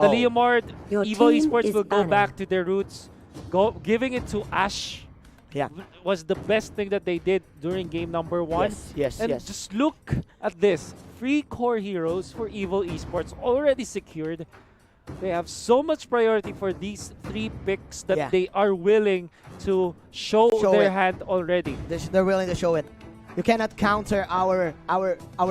The Leomord, Your Evo team Esports is will go banning. back to their roots. Giving it to Ash was the best thing that they did during game number 1. Yes. And just look at this. 3 core heroes for Evo Esports already secured. They have so much priority for these 3 picks that they are willing to show their hand already. They're willing to show it. You cannot counter our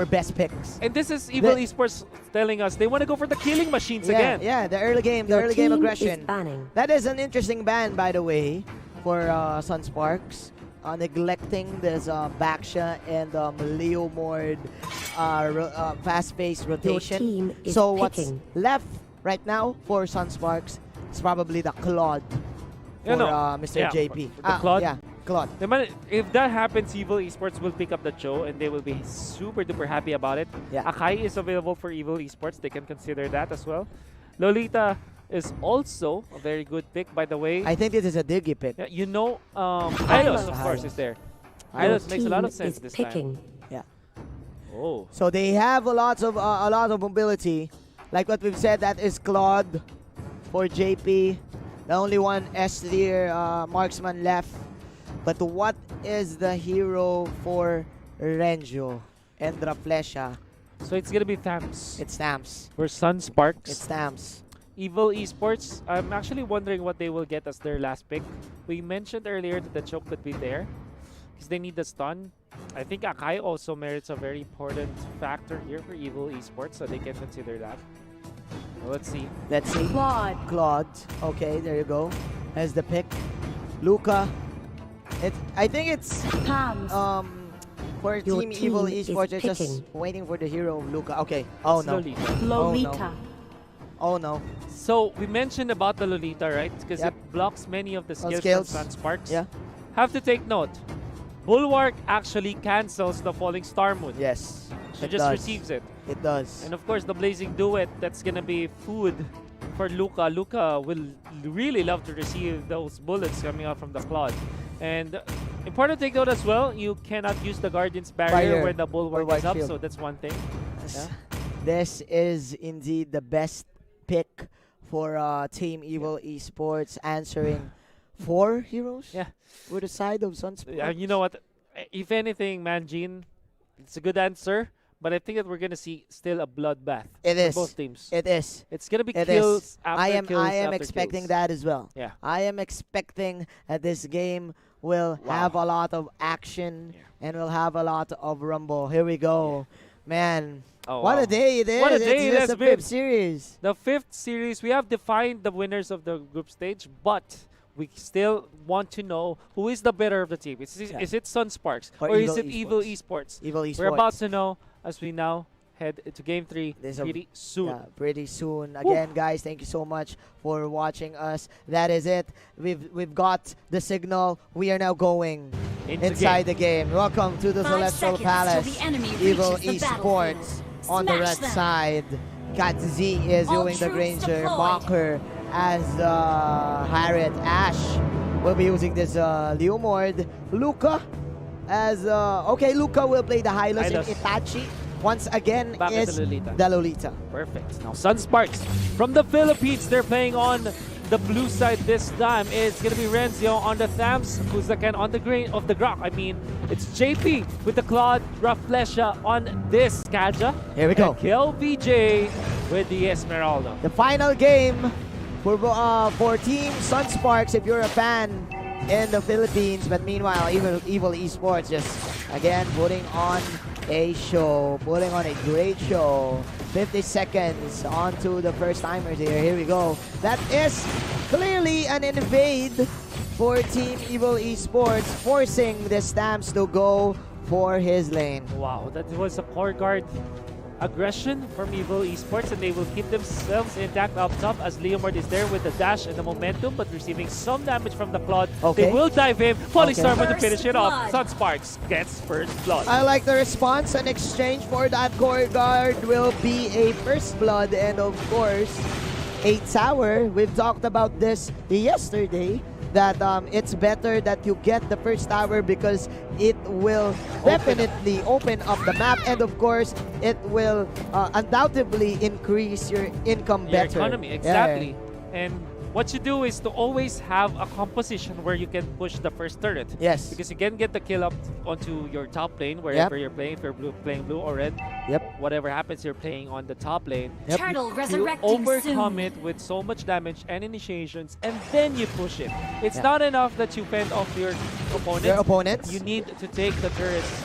best picks. And this is Evo Esports telling us they want to go for the killing machines again. Yeah, the early game aggression. That is an interesting ban, by the way, for Sunsparks. Neglecting this Baksha and Leomord fast-paced rotation. So what's left right now for Sunsparks is probably the Claude for Mr. JP. The Claude? Yeah, Claude. If that happens, Evo Esports will pick up the show and they will be super duper happy about it. Yeah. Akai is available for Evo Esports. They can consider that as well. Lolita is also a very good pick, by the way. I think this is a Diggy pick. Yeah, you know, Hylos, of course, is there. Hylos makes a lot of sense this time. Yeah. Oh. So they have a lot of mobility. Like what we've said, that is Claude for JP. The only one S tier marksman left. But what is the hero for Renjo and Raflesha? So it's gonna be Thams. It's Thams. For Sunsparks. It's Thams. Evo Esports, I'm actually wondering what they will get as their last pick. We mentioned earlier that the choke could be there because they need the stun. I think Akai also merits a very important factor here for Evo Esports, so they can consider that. Well, let's see. Let's see. Claude. Okay, there you go. As the pick. Luca. I think it's for Team Evo Esports, they're just waiting for the hero of Luca. Okay. Oh no. Lolita. Oh no. So we mentioned about the Lolita, right? Because it blocks many of the skills from Sunsparks. Yeah. Have to take note. Bulwark actually cancels the Falling Star Moon. Yes. She just receives it. It does. And of course, the Blazing Duet, that's gonna be food for Luca. Luca will really love to receive those bullets coming out from the Claude. And important to take note as well, you cannot use the Guardian's Barrier when the Bulwark is up, so that's one thing. Yeah. This is indeed the best pick for Team Evo Esports, answering 4 heroes with the side of Sunsparks. You know what? If anything, Manjin, it's a good answer. But I think that we're gonna see still a bloodbath for both teams. It is. It's gonna be kills after kills. I am expecting that as well. Yeah. I am expecting that this game will have a lot of action and will have a lot of rumble. Here we go. Man. Oh, what a day it is. What a day it has the been. 5th series. The 5th series. We have defined the winners of the group stage, but we still want to know who is the better of the team. Is it Sunsparks or is it Evo Esports? Evo Esports. We're about to know as we now head into Game 3 pretty soon. Yeah, pretty soon. Again, guys, thank you so much for watching us. That is it. We've got the signal. We are now going inside the game. Welcome to the Celestial Palace. Evo Esports on the red side. Cat Z is doing the Granger. Mocker as Harriet. Ash will be using this Leomord. Luca as Luca will play the Hylos, and Itachi once again is the Lolita. Perfect. Now Sunsparks from the Philippines, they're playing on the blue side this time. It's gonna be Renzio on the Thams, Kuzakan on the green of the Grok. I mean, it's JP with the Claude, Raflesha on this Kaja. Here we go. Kill VJ with the Esmeralda. The final game for Team Sunsparks, if you're a fan in the Philippines. But meanwhile, Evil Esports just again putting on a show, putting on a great show. 50 seconds onto the first timers here. Here we go. That is clearly an invade for Team Evil Esports, forcing the Stamps to go for his lane. Wow, that was a core guard aggression from Evo Esports, and they will keep themselves intact up top as Leomord is there with the dash and the momentum, but receiving some damage from the Claude. They will dive in. Falling Star to finish it off. Sunsparks gets first blood. I like the response. An exchange for that core guard will be a first blood, and of course, a tower. We've talked about this yesterday. that it's better that you get the first tower because it will definitely open up the map, and of course it will undoubtedly increase your income Your better. economy, exactly. And what you do is to always have a composition where you can push the first turret. Yes. Because you can get the kill up onto your top lane wherever you're playing. If you're playing blue or red, whatever happens, you're playing on the top lane. Turtle You resurrecting overcome soon. it with so much damage and initiations, and then you push it. It's not enough that you fend off your opponents. Your opponents. You need to take the turrets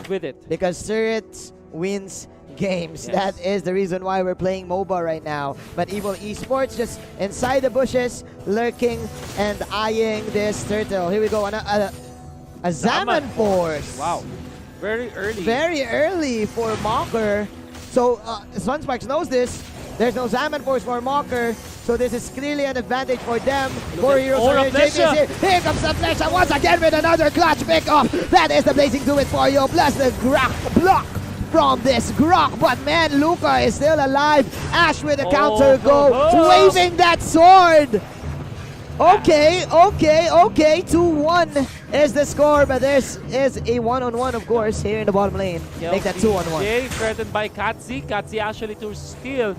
with it. Because turrets wins games. Yes. That is the reason why we're playing MOBA right now. But Evil Esports just inside the bushes, lurking and eyeing this turtle. Here we go. A Zaman Force. Wow. Very early. Very early for Mocker. So Sunsparks knows this. There's no Zaman Force for Mocker. So this is clearly an advantage for them. Four heroes are here. JP is here. Here comes the Flecha once again with another clutch pickup. That is the Blazing Do It for you. Plus the block from this Grok, but man, Luca is still alive. Ash with a counter go, waving that sword. Okay, 2-1 is the score, but this is a one-on-one, of course, here in the bottom lane. Make that 2-on-1. Okay, threatened by Katzi. Katzi actually to steal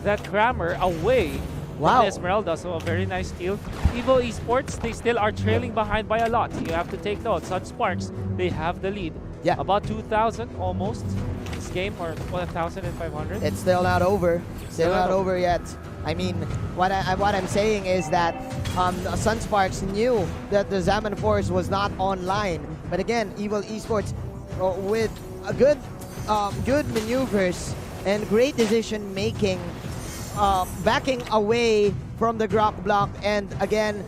that Crammer away from Esmeralda, so a very nice steal. Evil Esports, they still are trailing behind by a lot. You have to take note. Sunsparks, they have the lead. Yeah. About 2,000 almost this game, or 1,500. It's still not over. Still not over yet. I mean, what I'm saying is that Sunsparks knew that the Zaman Force was not online. But again, Evil Esports with a good maneuvers and great decision making, backing away from the Grok block, and again,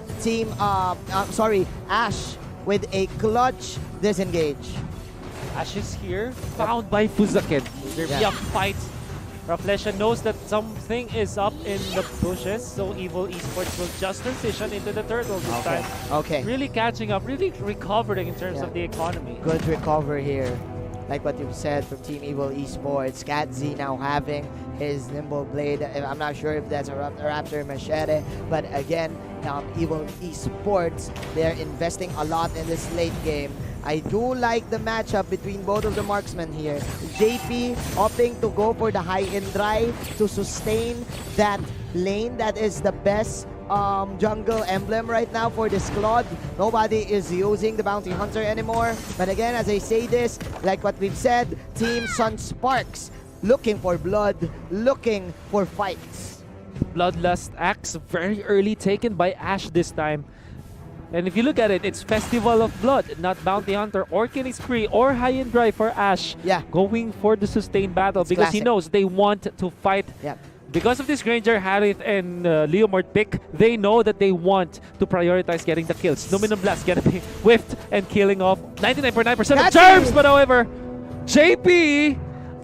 Ash with a clutch disengage. Ash is here, found by Fuzaken. There'll be a fight. Raflesha knows that something is up in the bushes, so Evil Esports will just transition into the turtle this time. Okay. Really catching up, really recovering in terms of the economy. Good recover here. Like what you've said from Team Evil Esports. Katzi now having his nimble blade. I'm not sure if that's a Raptor Machete, but again, Evil Esports, they're investing a lot in this late game. I do like the matchup between both of the marksmen here. JP opting to go for the high-end drive to sustain that lane. That is the best jungle emblem right now for this squad. Nobody is using the Bounty Hunter anymore. But again, as I say this, like what we've said, Team Sunsparks looking for blood, looking for fights. Bloodlust axe very early taken by Ash this time. And if you look at it, it's Festival of Blood, not Bounty Hunter or Killing Spree or High and Dry for Ash. Yeah. Going for the sustained battle, It's because classic. he knows they want to fight. Yeah. Because of this Granger, Harith, and Leomord pick, they know that they want to prioritize getting the kills. Luminum Blast gonna be whiffed and killing off 99.9% of charms, but however, JP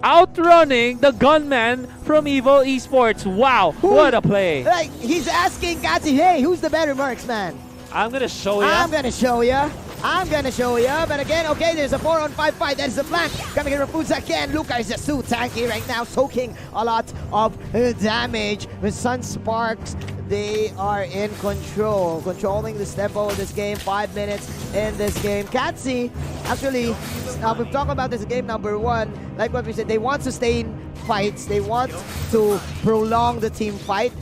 outrunning the gunman from Evil Esports. Wow, what a play. Like, he's asking Katzi, hey, who's the better marksman? I'm gonna show you. I'm gonna show ya. But again, okay, there's a 4-on-5 fight. That is the plan. Coming in from Fuzaken. Luca is just too tanky right now, soaking a lot of damage. With Sunsparks, they are in control. Controlling the tempo of this game. 5 minutes in this game. Katzi, actually, we've talked about this game number 1. Like what we said, they want sustained fights. They want to prolong the team fight.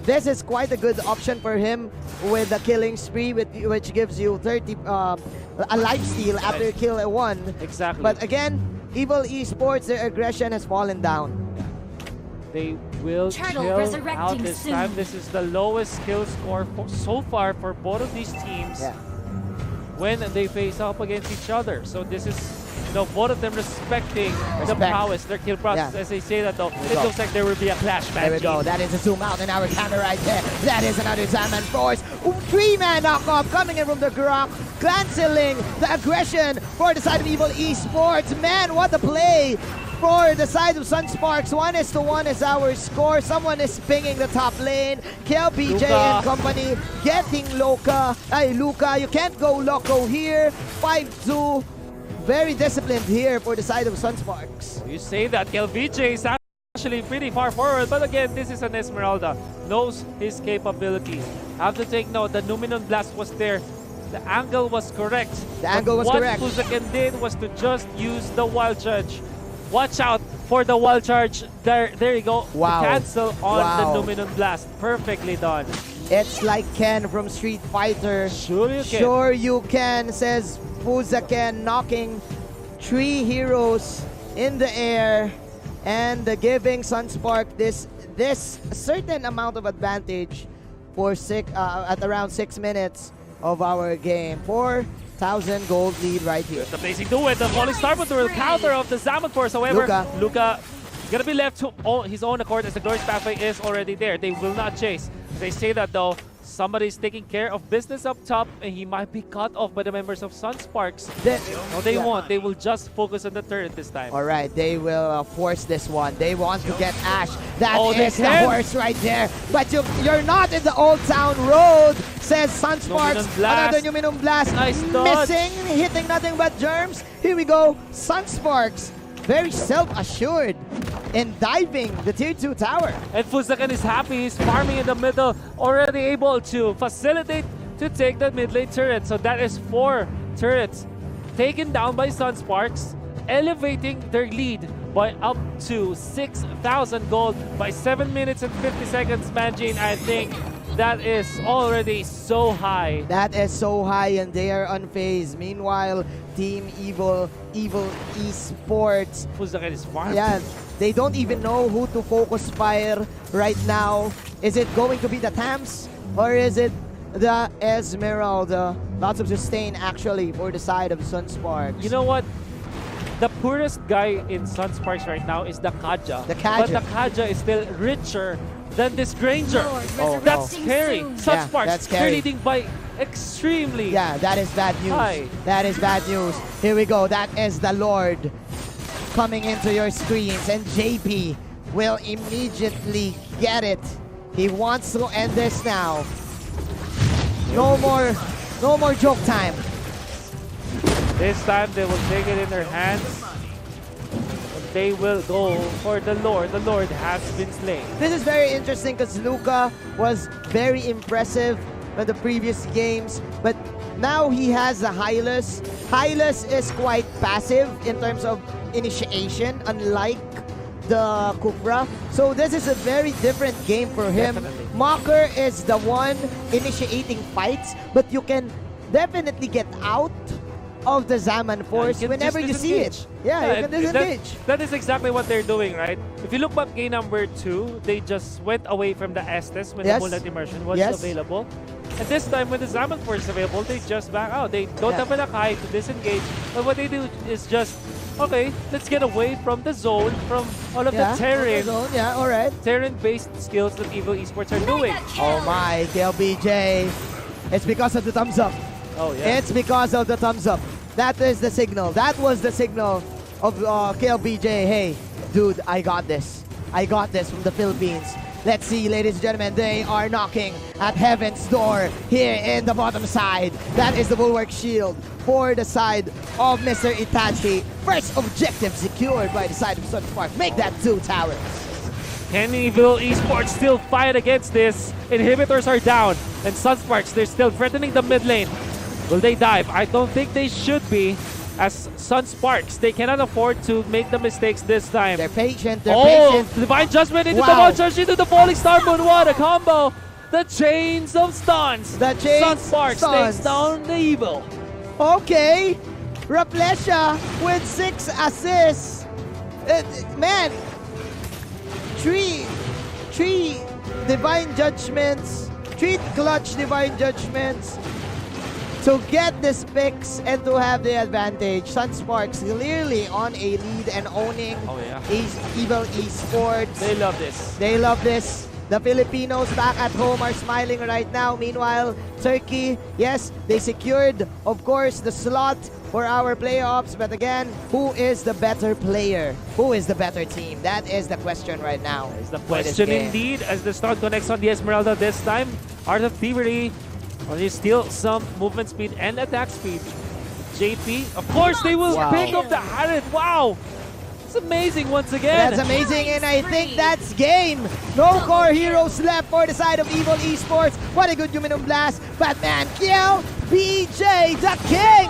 This is quite a good option for him with the Killing Spree, which gives you 30 a life steal after you kill a 1. Exactly. But again, Evil Esports, their aggression has fallen down. They will chill out this time. This is the lowest kill score so far for both of these teams when they face up against each other. So this is, both of them respecting the prowess, their kill process. As they say that though, it looks like there will be a clash match. There we go. That is a zoom out in our camera right there. That is another Zaman Force. 3-man knockoff coming in from the Grok, canceling the aggression for the side of Evil Esports. Man, what a play for the side of Sunsparks. 1-1 is our score. Someone is pinging the top lane. KLBJ and company getting Luca. You can't go loco here. 5-2. Very disciplined here for the side of Sunsparks. You say that KLBJ is actually pretty far forward, but again, this is an Esmeralda. knows his capabilities. Have to take note, the Numinon Blast was there. The angle was correct. The angle was correct. What Fuzaken did was to just use the Wild Charge. Watch out for the Wild Charge. There you go. Wow. Cancel on the Wow. Numinon Blast. Perfectly done. It's like Ken from Street Fighter. Sure you can. Sure you can, says Fuzaken, knocking 3 heroes in the air and giving Sunspark this certain amount of advantage for at around 6 minutes of our game. 4,000 gold lead right here. The placing do it. The falling star but will counter of the Zaman Force. However, Luca gonna be left to his own accord as the Glorious Pathway is already there. They will not chase. They say that though, somebody's taking care of business up top and he might be cut off by the members of Sunsparks. No, they won't. They will just focus on the turret this time. All right, they will force this one. They want to get Ash. That they is the can. horse right there. But you're not in the Old Town Road, says Sunsparks. Numinum Blast. Another Numinum Blast. Nice dodge. Missing, hitting nothing but germs. Here we go. Sunsparks, very self-assured in diving the tier 2 tower. And Fuzaken is happy. He's farming in the middle, already able to facilitate to take the mid lane turret. So that is 4 turrets taken down by Sunsparks, elevating their lead by up to 6,000 gold by 7 minutes and 50 seconds. Manjin, I think that is already so high. That is so high and they are unfazed. Meanwhile, Team Evil Esports, Fuzaken is farming. yeah, they don't even know who to focus fire right now. Is it going to be the Tams or is it the Esmeralda? Lots of sustain actually for the side of Sunsparks. You know what? The poorest guy in Sunsparks right now is the Kaja. The Kaja. But the Kaja is still richer than this Granger. Oh, That's no. scary. Sunsparks, that's they're scary. leading by extremely. Yeah, that is bad news. Hi. That is bad news. Here we go. That is the Lord coming into your screens, and JP will immediately get it. He wants to end this now. No more joke time. This time they will take it in their hands. And they will go for the Lord. The Lord has been slain. This is very interesting because Luca was very impressive in the previous games, but now he has the Hylas. Hylas is quite passive in terms of initiation, unlike the Kufra. So this is a very different game for him. Definitely. Mocker is the one initiating fights, but you can definitely get out of the Zaman Force you can whenever just you see it. disengage. Yeah, you can disengage. That is exactly what they're doing, right? If you look at game number 2, they just went away from the Estes when the Moonlight Immersion was available. And this time when the Zaman Force is available, they just back out. They don't have an Akai to disengage. But what they do is just, okay, let's get away from the zone, from all of the Terran. Yeah, alright. Terran-based skills that Evil Esports are doing. Oh my, KLBJ. It's because of the thumbs up. Oh yeah. It's because of the thumbs up. That is the signal. That was the signal of KLBJ. Hey, dude, I got this. I got this from the Philippines. Let's see, ladies and gentlemen, they are knocking at heaven's door here in the bottom side. That is the Bulwark Shield for the side of Mr. Itachi. First objective secured by the side of Sunspark. Make that 2 towers. Can Evil Esports still fight against this? Inhibitors are down, and Sunsparks, they're still threatening the mid lane. Will they dive? I don't think they should be. As Sunsparks, they cannot afford to make the mistakes this time. They're patient, they're patient. Divine Judgment into the Wild Charge into the Falling Star Moon. What a combo! The Chains of Stuns. The Chains Sunsparks takes down the Evil. Okay. Raplesha with 6 assists. Man, three Divine Judgments, 3 clutch Divine Judgments to get this picks and to have the advantage. Sunsparks clearly on a lead and owning Evil Esports. They love this. They love this. The Filipinos back at home are smiling right now. Meanwhile, Turkey, yes, they secured, of course, the slot for our playoffs. But again, who is the better player? Who is the better team? That is the question right now. That is the question indeed, as the stun connects on the Esmeralda this time. Art of Thievery, there's still some movement speed and attack speed. JP, of course, they will pick up the Harriet. Wow! It's amazing once again. That's amazing, and I think that's game. No core heroes left for the side of Evil Esports. What a good Luminum Blast. Batman kill. BJ the King.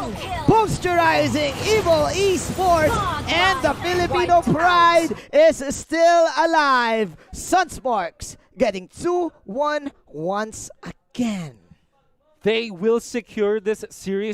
Posterizing Evil Esports. And the Filipino pride is still alive. Sunsparks getting 2-1 once again. They will secure this series.